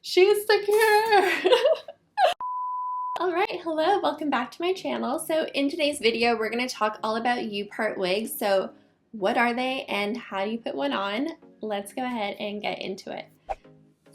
She's secure! Alright, hello, welcome back to my channel. So in today's video, we're going to talk all about U-part wigs. So what are they and how do you put one on? Let's go ahead and get into it.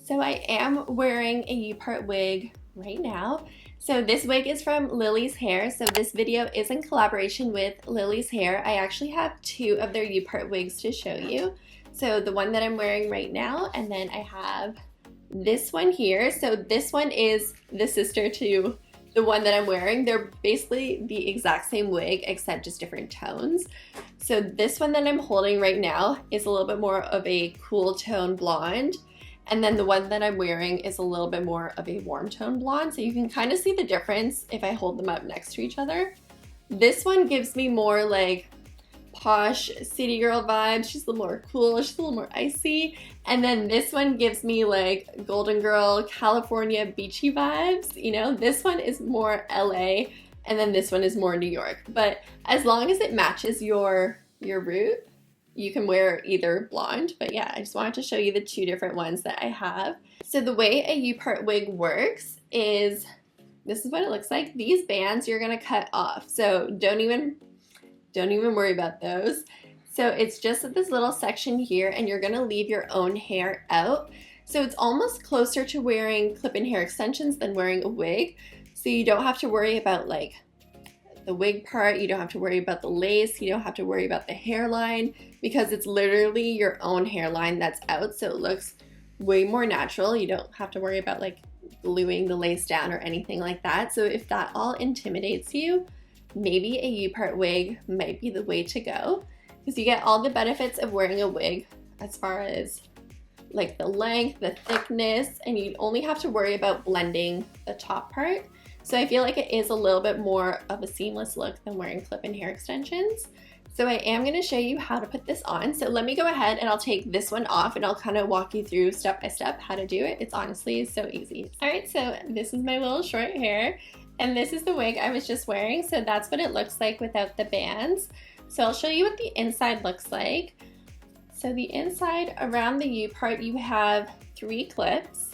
So I am wearing a U-part wig right now. So this wig is from Lillys Hair. So this video is in collaboration with Lillys Hair. I actually have two of their U-part wigs to show you. So the one that I'm wearing right now, and then I have this one here. So this one is the sister to the one that I'm wearing. They're basically the exact same wig except just different tones. So this one that I'm holding right now is a little bit more of a cool tone blonde, and then the one that I'm wearing is a little bit more of a warm tone blonde. So you can kind of see the difference if I hold them up next to each other. This one gives me more like posh city girl vibes. She's a little more cool, she's a little more icy. And then this one gives me like Golden Girl, California beachy vibes. You know, this one is more LA, and then this one is more New York. But as long as it matches your root, you can wear either blonde. But yeah, I just wanted to show you the two different ones that I have. So the way a U-part wig works is, this is what it looks like. These bands you're gonna cut off. So don't even worry about those. So it's just this little section here, and you're gonna leave your own hair out. So it's almost closer to wearing clip-in hair extensions than wearing a wig. So you don't have to worry about like the wig part, you don't have to worry about the lace, you don't have to worry about the hairline, because it's literally your own hairline that's out, so it looks way more natural. You don't have to worry about like gluing the lace down or anything like that. So if that all intimidates you, maybe a U-part wig might be the way to go, because you get all the benefits of wearing a wig as far as like the length, the thickness, and you only have to worry about blending the top part. So I feel like it is a little bit more of a seamless look than wearing clip-in hair extensions. So I am going to show you how to put this on. So let me go ahead and I'll take this one off, and I'll kind of walk you through step by step how to do it. It's honestly so easy. Alright, so this is my little short hair, and this is the wig I was just wearing. So that's what it looks like without the bands. So I'll show you what the inside looks like. So the inside around the U part, you have 3 clips.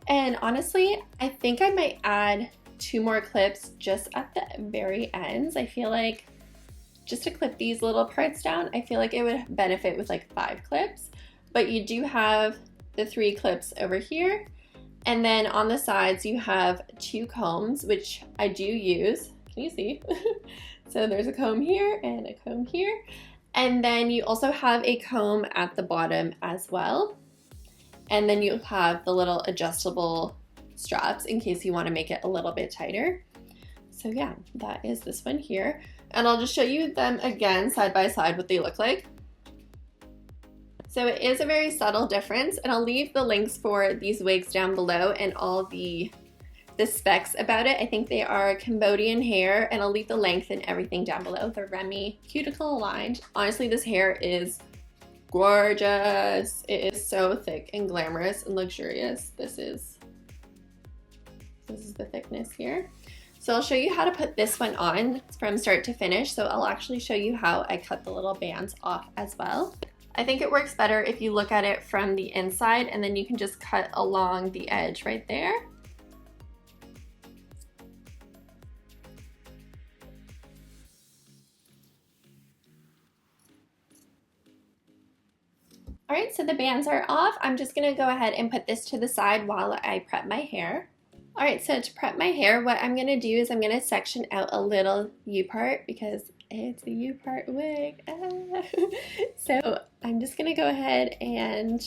And honestly, I think I might add 2 more clips just at the very ends. I feel like just to clip these little parts down, I feel like it would benefit with like 5 clips. But you do have the 3 clips over here. And then on the sides, you have 2 combs, which I do use. Can you see? So there's a comb here and a comb here. And then you also have a comb at the bottom as well. And then you have the little adjustable straps in case you want to make it a little bit tighter. So yeah, that is this one here. And I'll just show you them again side by side what they look like. So it is a very subtle difference, and I'll leave the links for these wigs down below and all the specs about it. I think they are Cambodian hair, and I'll leave the length and everything down below. They're Remy cuticle aligned. Honestly, this hair is gorgeous. It is so thick and glamorous and luxurious. This is the thickness here. So I'll show you how to put this one on from start to finish. So I'll actually show you how I cut the little bands off as well. I think it works better if you look at it from the inside, and then you can just cut along the edge right there. Alright, so the bands are off. I'm just going to go ahead and put this to the side while I prep my hair. Alright, so to prep my hair, what I'm going to do is I'm going to section out a little U-part because it's a U-part wig. So I'm just going to go ahead and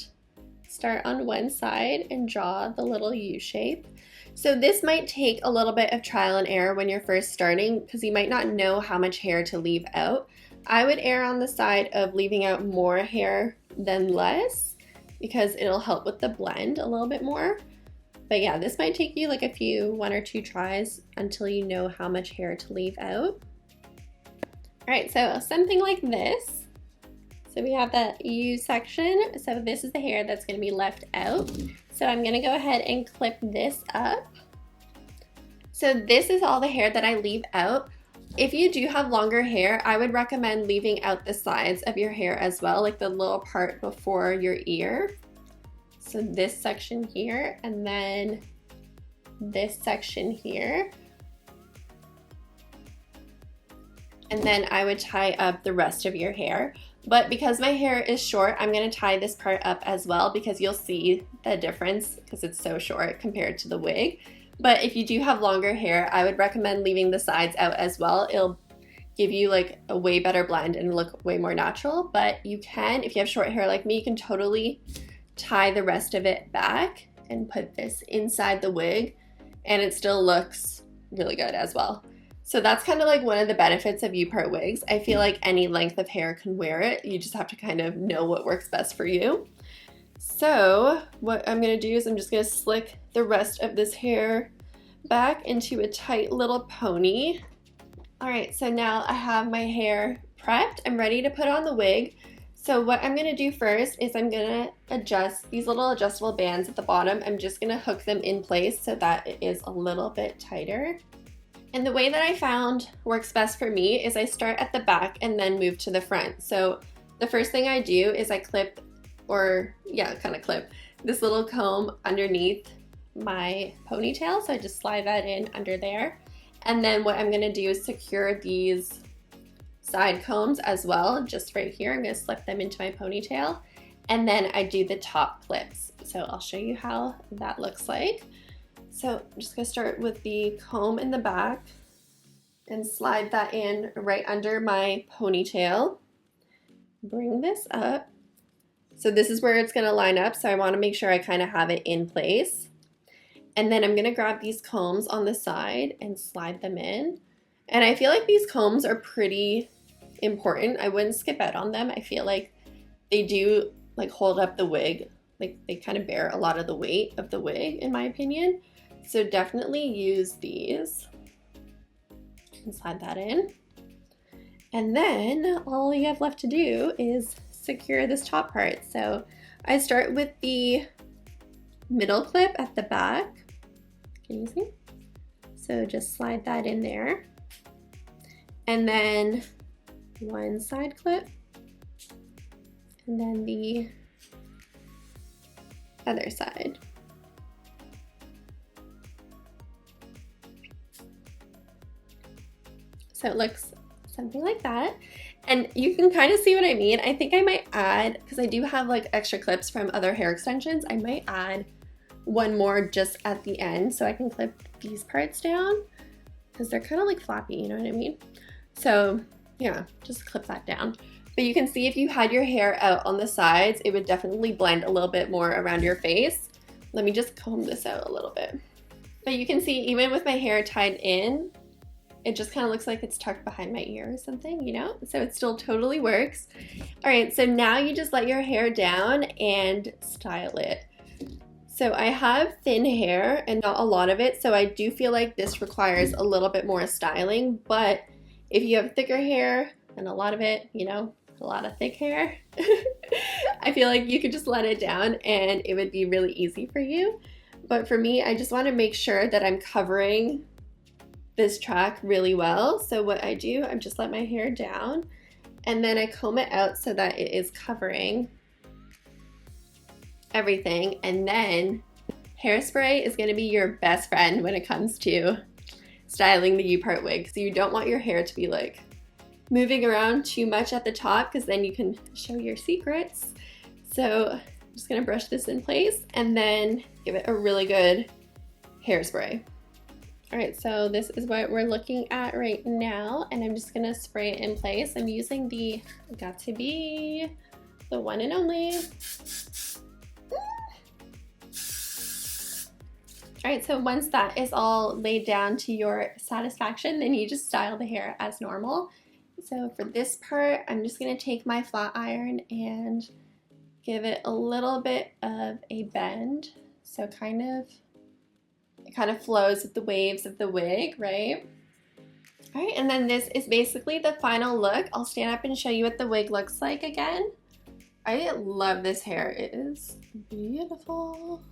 start on one side and draw the little U shape. So this might take a little bit of trial and error when you're first starting, because you might not know how much hair to leave out. I would err on the side of leaving out more hair than less, because it'll help with the blend a little bit more. But yeah, this might take you like one or two tries until you know how much hair to leave out. Alright, so something like this. So we have that U section. So this is the hair that's going to be left out. So I'm going to go ahead and clip this up. So this is all the hair that I leave out. If you do have longer hair, I would recommend leaving out the sides of your hair as well, like the little part before your ear. So this section here, and then this section here. And then I would tie up the rest of your hair. But because my hair is short, I'm gonna tie this part up as well because you'll see the difference because it's so short compared to the wig. But if you do have longer hair, I would recommend leaving the sides out as well. It'll give you like a way better blend and look way more natural. But you can, if you have short hair like me, you can totally tie the rest of it back and put this inside the wig, and it still looks really good as well. So that's kind of like one of the benefits of U-part wigs. I feel like any length of hair can wear it. You just have to kind of know what works best for you. So what I'm gonna do is I'm just gonna slick the rest of this hair back into a tight little pony. All right, so now I have my hair prepped. I'm ready to put on the wig. So what I'm gonna do first is I'm gonna adjust these little adjustable bands at the bottom. I'm just gonna hook them in place so that it is a little bit tighter. And the way that I found works best for me is I start at the back and then move to the front. So the first thing I do is I clip, clip this little comb underneath my ponytail. So I just slide that in under there. And then what I'm gonna do is secure these side combs as well, just right here. I'm gonna slip them into my ponytail. And then I do the top clips. So I'll show you how that looks like. So I'm just gonna start with the comb in the back and slide that in right under my ponytail. Bring this up. So this is where it's gonna line up, so I wanna make sure I kind of have it in place. And then I'm gonna grab these combs on the side and slide them in. And I feel like these combs are pretty important. I wouldn't skip out on them. I feel like they do like hold up the wig. Like they kind of bear a lot of the weight of the wig, in my opinion. So definitely use these and slide that in. And then all you have left to do is secure this top part. So I start with the middle clip at the back. Can you see? So just slide that in there. And then one side clip. And then the other side. So it looks something like that. And you can kind of see what I mean. I think I might add, because I do have like extra clips from other hair extensions, I might add one more just at the end so I can clip these parts down because they're kind of like floppy, you know what I mean? So yeah, just clip that down. But you can see if you had your hair out on the sides, it would definitely blend a little bit more around your face. Let me just comb this out a little bit. But you can see even with my hair tied in, it just kind of looks like it's tucked behind my ear or something, you know? So it still totally works. All right, so now you just let your hair down and style it. So I have thin hair and not a lot of it, so I do feel like this requires a little bit more styling, but if you have thicker hair and a lot of it, you know, a lot of thick hair, I feel like you could just let it down and it would be really easy for you. But for me, I just want to make sure that I'm covering this track really well. So what I do, I just let my hair down and then I comb it out so that it is covering everything. And then hairspray is going to be your best friend when it comes to styling the U-part wig. So you don't want your hair to be like moving around too much at the top because then you can show your secrets. So I'm just going to brush this in place and then give it a really good hairspray. All right, so this is what we're looking at right now, and I'm just gonna spray it in place. I'm using the Got To Be, the one and only. All right, so once that is all laid down to your satisfaction, then you just style the hair as normal. So for this part, I'm just gonna take my flat iron and give it a little bit of a bend. So it kind of flows with the waves of the wig, right? All right, and then this is basically the final look. I'll stand up and show you what the wig looks like again. I love this hair. It is beautiful.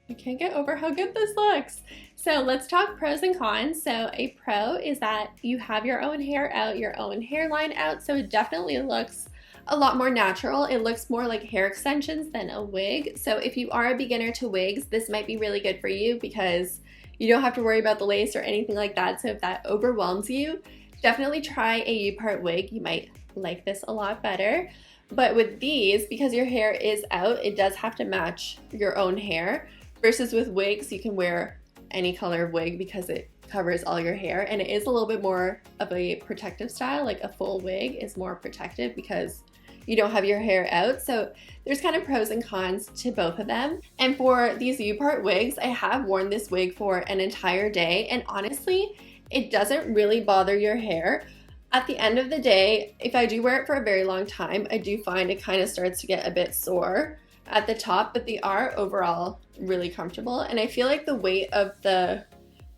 I can't get over how good this looks. So let's talk pros and cons. So a pro is that you have your own hair out, your own hairline out, so it definitely looks a lot more natural. It looks more like hair extensions than a wig. So if you are a beginner to wigs, this might be really good for you because you don't have to worry about the lace or anything like that. So if that overwhelms you, definitely try a U-part wig. You might like this a lot better. But with these, because your hair is out, it does have to match your own hair. Versus with wigs, you can wear any color of wig because it covers all your hair, and it is a little bit more of a protective style. Like a full wig is more protective because you don't have your hair out. So there's kind of pros and cons to both of them. And for these U-part wigs, I have worn this wig for an entire day, and honestly, it doesn't really bother your hair. At the end of the day, if I do wear it for a very long time, I do find it kind of starts to get a bit sore at the top, but they are overall really comfortable. And I feel like the weight of the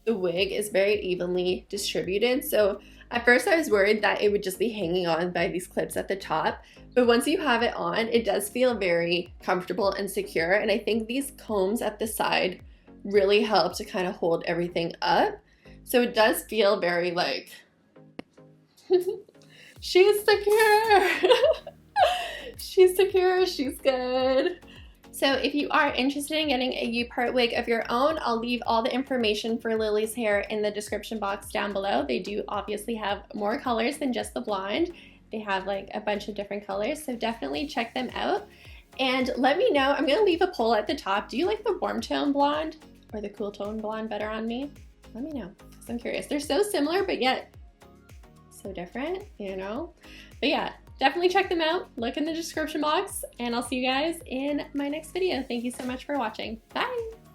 wig is very evenly distributed. So at first I was worried that it would just be hanging on by these clips at the top, but once you have it on, it does feel very comfortable and secure. And I think these combs at the side really help to kind of hold everything up. So it does feel very like, she's secure. She's secure, she's good. So if you are interested in getting a U-part wig of your own, I'll leave all the information for Lillys Hair in the description box down below. They do obviously have more colors than just the blonde. They have like a bunch of different colors, so definitely check them out. And let me know, I'm gonna leave a poll at the top. Do you like the warm tone blonde or the cool tone blonde better on me? Let me know, because I'm curious. They're so similar, but yet so different, you know? But yeah, definitely check them out. Look in the description box, and I'll see you guys in my next video. Thank you so much for watching. Bye!